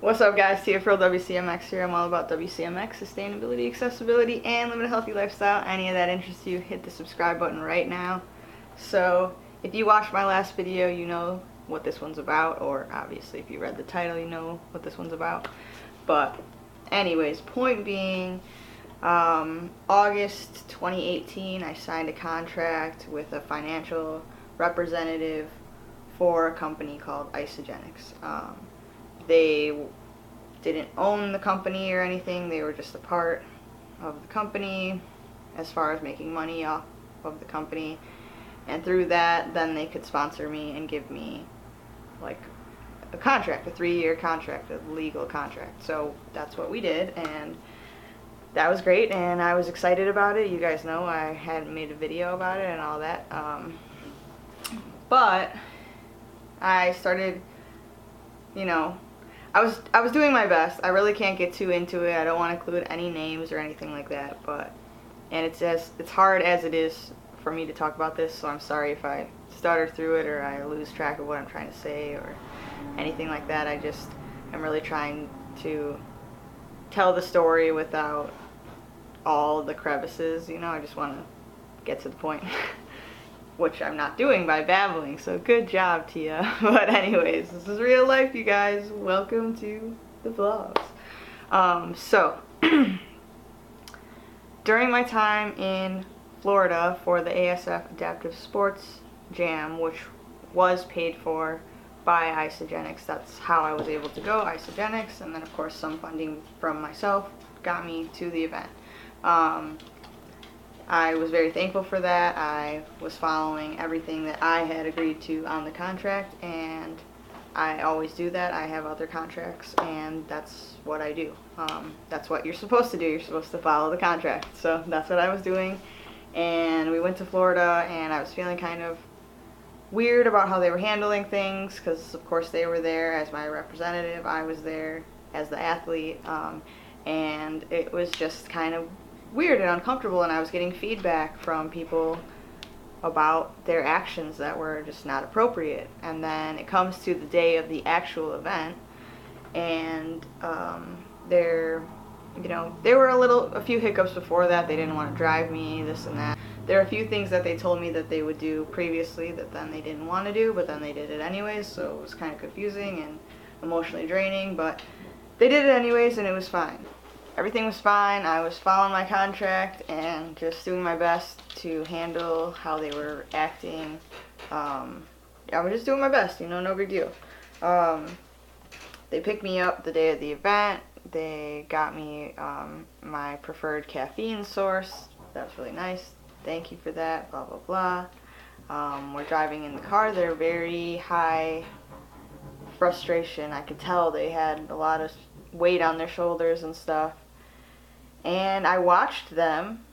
What's up, guys? Tia Frill WCMX here. I'm all about WCMX, sustainability, accessibility, and living a healthy lifestyle. Any of that interests you, hit the subscribe button right now. So, if you watched my last video, you know what this one's about, or obviously if you read the title, you know what this one's about. But, anyways, point being, August 2018, I signed a contract with a financial representative for a company called Isagenix. They didn't own the company or anything. They were just a part of the company as far as making money off of the company. And through that, then they could sponsor me and give me like a contract, a 3-year contract, a legal contract. So that's what we did, and that was great, and I was excited about it. You guys know I had made a video about it and all that. But I started, I was doing my best. I really can't get too into it. I don't want to include any names or anything like that. And it's hard as it is for me to talk about this. So I'm sorry if I stutter through it or I lose track of what I'm trying to say or anything like that. I'm really trying to tell the story without all the crevices. I just want to get to the point. Which I'm not doing by babbling, so good job, Tia. But anyways, this is real life, you guys. Welcome to the vlogs. During my time in Florida for the ASF Adaptive Sports Jam, which was paid for by Isagenix, that's how I was able to go, Isagenix, and then of course some funding from myself got me to the event. I was very thankful for that. I was following everything that I had agreed to on the contract, and I always do that. I have other contracts, and that's what I do. That's what you're supposed to do. You're supposed to follow the contract. So that's what I was doing, and we went to Florida, and I was feeling kind of weird about how they were handling things, because of course they were there as my representative. I was there as the athlete, and it was just kind of weird and uncomfortable, and I was getting feedback from people about their actions that were just not appropriate. And then it comes to the day of the actual event, and there were a few hiccups before that. They didn't want to drive me, this and that. There are a few things that they told me that they would do previously that then they didn't want to do, but then they did it anyways, so it was kind of confusing and emotionally draining, but they did it anyways, and it was fine. Everything was fine. I was following my contract and just doing my best to handle how they were acting. I was just doing my best, no big deal. They picked me up the day of the event. They got me my preferred caffeine source. That was really nice. Thank you for that, blah, blah, blah. We're driving in the car. They're very high frustration. I could tell they had a lot of weight on their shoulders and stuff. And I watched them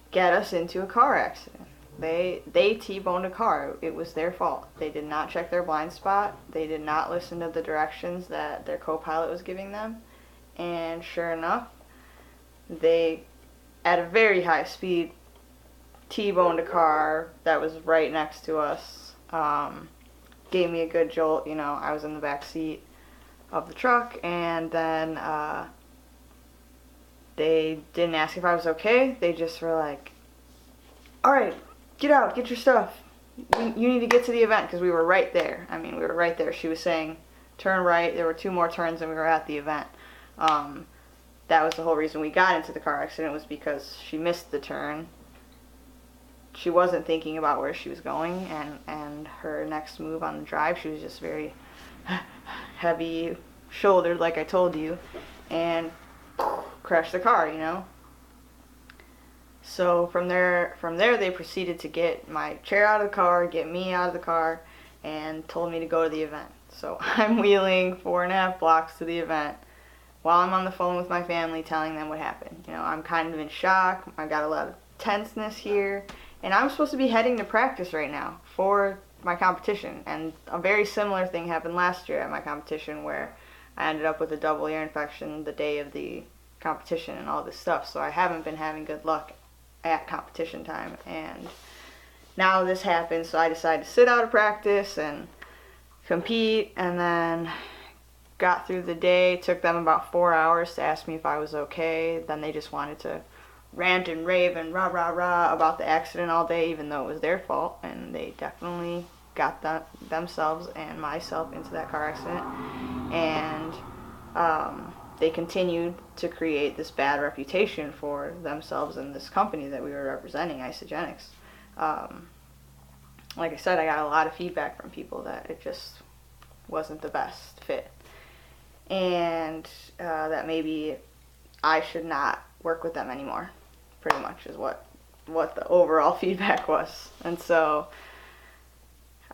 get us into a car accident. They T-boned a car. It was their fault. They did not check their blind spot. They did not listen to the directions that their co-pilot was giving them. And sure enough, they, at a very high speed, T-boned a car that was right next to us. Gave me a good jolt. I was in the back seat of the truck, and then they didn't ask if I was okay. They just were like, all right, get out, get your stuff. You need to get to the event, because we were right there. We were right there. She was saying, turn right. There were 2 more turns, and we were at the event. That was the whole reason we got into the car accident, was because she missed the turn. She wasn't thinking about where she was going, and her next move on the drive, she was just very heavy-shouldered, like I told you, and crashed the car, So from there they proceeded to get my chair out of the car, get me out of the car, and told me to go to the event. So I'm wheeling 4.5 blocks to the event while I'm on the phone with my family telling them what happened. I'm kind of in shock. I got a lot of tenseness here, and I'm supposed to be heading to practice right now for my competition, and a very similar thing happened last year at my competition where I ended up with a double ear infection the day of the competition and all this stuff. So I haven't been having good luck at competition time, and now this happened, so I decided to sit out of practice and compete, and then got through the day. It took them about 4 hours to ask me if I was okay. Then they just wanted to rant and rave and rah rah rah about the accident all day, even though it was their fault, and they definitely got themselves and myself into that car accident. And they continued to create this bad reputation for themselves and this company that we were representing, Isagenix. Like I said, I got a lot of feedback from people that it just wasn't the best fit, and that maybe I should not work with them anymore, pretty much is what the overall feedback was. And so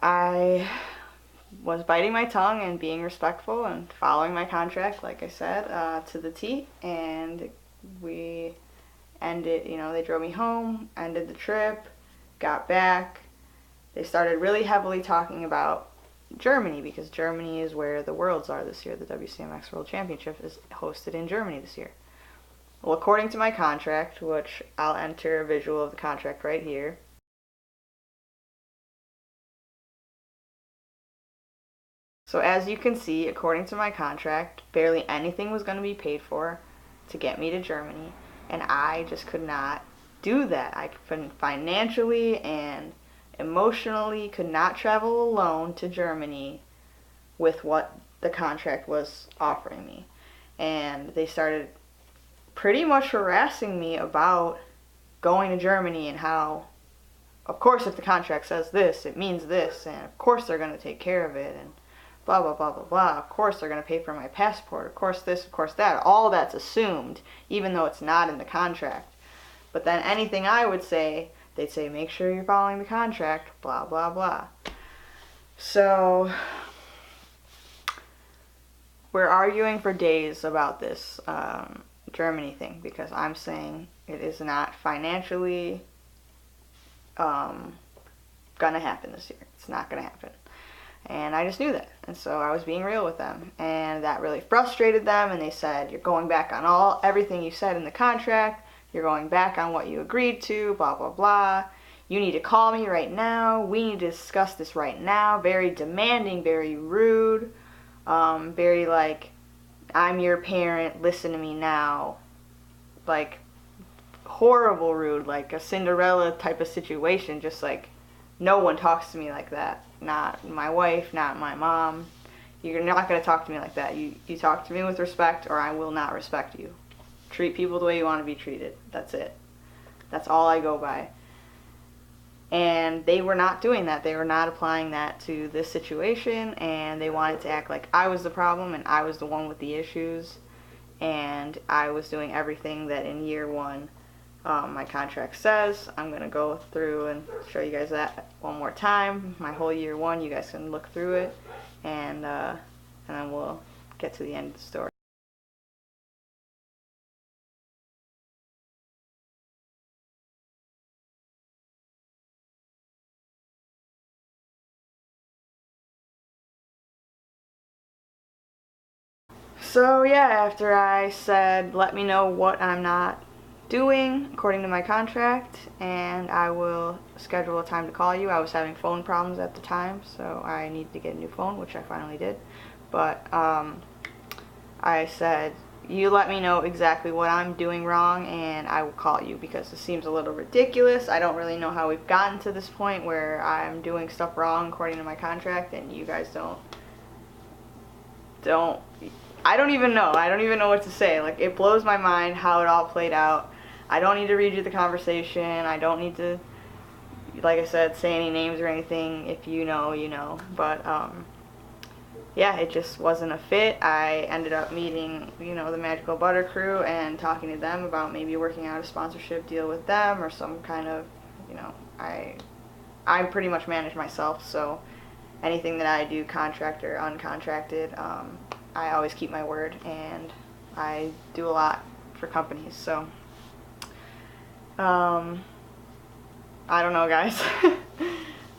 I was biting my tongue and being respectful and following my contract, like I said, to the T, and we ended, they drove me home, ended the trip, got back. They started really heavily talking about Germany, because Germany is where the Worlds are this year. The WCMX World Championship is hosted in Germany this year. Well, according to my contract, which I'll enter a visual of the contract right here. So as you can see, according to my contract, barely anything was going to be paid for to get me to Germany, and I just could not do that. I couldn't financially and emotionally could not travel alone to Germany with what the contract was offering me. And they started pretty much harassing me about going to Germany and how, of course, if the contract says this, it means this, and of course they're going to take care of it, and blah, blah, blah, blah, blah. Of course they're going to pay for my passport. Of course this, of course that. All that's assumed, even though it's not in the contract. But then anything I would say, they'd say, make sure you're following the contract, blah, blah, blah. So we're arguing for days about this Germany thing, because I'm saying it is not financially gonna happen this year. It's not gonna happen. And I just knew that. And so I was being real with them. And that really frustrated them, and they said, you're going back on everything you said in the contract. You're going back on what you agreed to, blah, blah, blah. You need to call me right now. We need to discuss this right now. Very demanding, very rude, very like, I'm your parent, listen to me now. Like, horrible rude, like a Cinderella type of situation. Just like, no one talks to me like that. Not my wife, not my mom. You're not going to talk to me like that. You talk to me with respect, or I will not respect you. Treat people the way you want to be treated. That's it. That's all I go by. And they were not doing that. They were not applying that to this situation, and they wanted to act like I was the problem and I was the one with the issues, and I was doing everything that in year one my contract says. I'm going to go through and show you guys that one more time. My whole year one, you guys can look through it, and then we'll get to the end of the story. So yeah, after I said, let me know what I'm not doing according to my contract, and I will schedule a time to call you. I was having phone problems at the time, so I needed to get a new phone, which I finally did. But I said, you let me know exactly what I'm doing wrong, and I will call you, because it seems a little ridiculous. I don't really know how we've gotten to this point where I'm doing stuff wrong according to my contract, and you guys don't I don't even know. I don't even know what to say. Like, it blows my mind how it all played out. I don't need to read you the conversation. I don't need to, like I said, say any names or anything. If you know, you know. But, yeah, it just wasn't a fit. I ended up meeting, the Magical Butter crew and talking to them about maybe working out a sponsorship deal with them, or some kind of, I pretty much manage myself, so anything that I do, contract or uncontracted, I always keep my word, and I do a lot for companies. So I don't know, guys.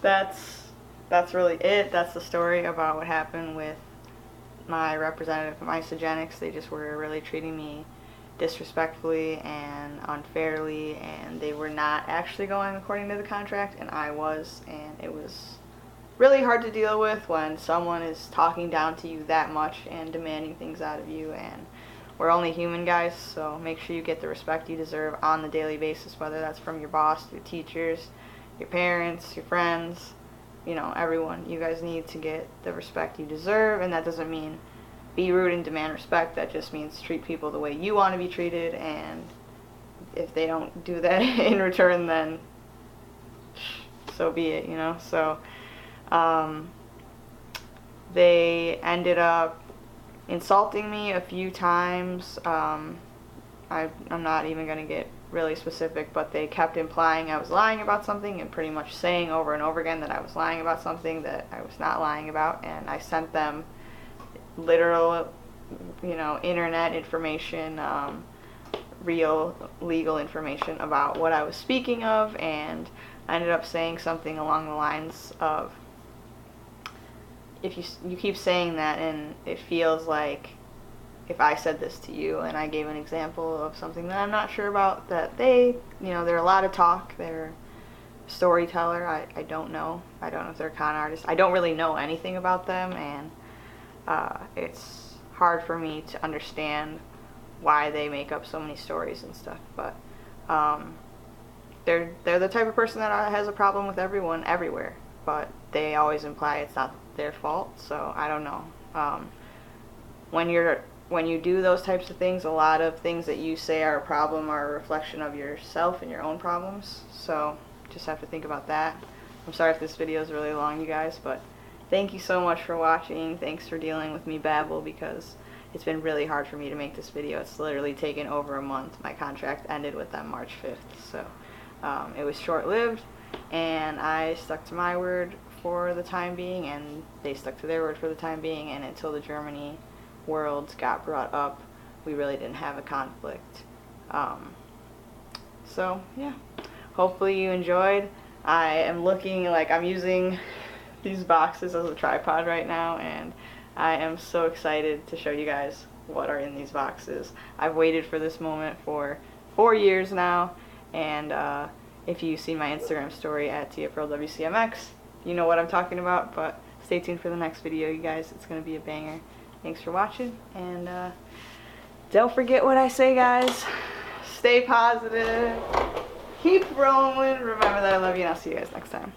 That's really it. That's the story about what happened with my representative from Isagenix. They just were really treating me disrespectfully and unfairly, and they were not actually going according to the contract, and I was, and it was really hard to deal with when someone is talking down to you that much and demanding things out of you. And we're only human, guys, so make sure you get the respect you deserve on the daily basis, whether that's from your boss, your teachers, your parents, your friends, you know, everyone. You guys need to get the respect you deserve, and that doesn't mean be rude and demand respect. That just means treat people the way you want to be treated, and if they don't do that in return, then so be it, you know. So they ended up insulting me a few times. I'm not even going to get really specific, but they kept implying I was lying about something and pretty much saying over and over again that I was lying about something that I was not lying about. And I sent them literal, you know, internet information, real legal information about what I was speaking of, and I ended up saying something along the lines of, if you keep saying that and it feels like if I said this to you, and I gave an example of something that I'm not sure about, that they, you know, they're a lot of talk, they're a storyteller, I don't know if they're a con artist, I don't really know anything about them, and it's hard for me to understand why they make up so many stories and stuff, but they're the type of person that has a problem with everyone everywhere, but they always imply it's not their fault, so I don't know. When you do those types of things, a lot of things that you say are a problem are a reflection of yourself and your own problems, so just have to think about that. I'm sorry if this video is really long, you guys, but thank you so much for watching. Thanks for dealing with me babble, because it's been really hard for me to make this video. It's literally taken over a month. My contract ended with them March 5th, so it was short-lived, and I stuck to my word for the time being, and they stuck to their word for the time being, and until the Germany world got brought up, we really didn't have a conflict. So yeah, hopefully you enjoyed. I am looking like I'm using these boxes as a tripod right now, and I am so excited to show you guys what are in these boxes. I've waited for this moment for 4 years now, and if you've seen my Instagram story at TFRLWCMX, you know what I'm talking about, but stay tuned for the next video, you guys. It's going to be a banger. Thanks for watching, and don't forget what I say, guys. Stay positive. Keep rolling. Remember that I love you, and I'll see you guys next time.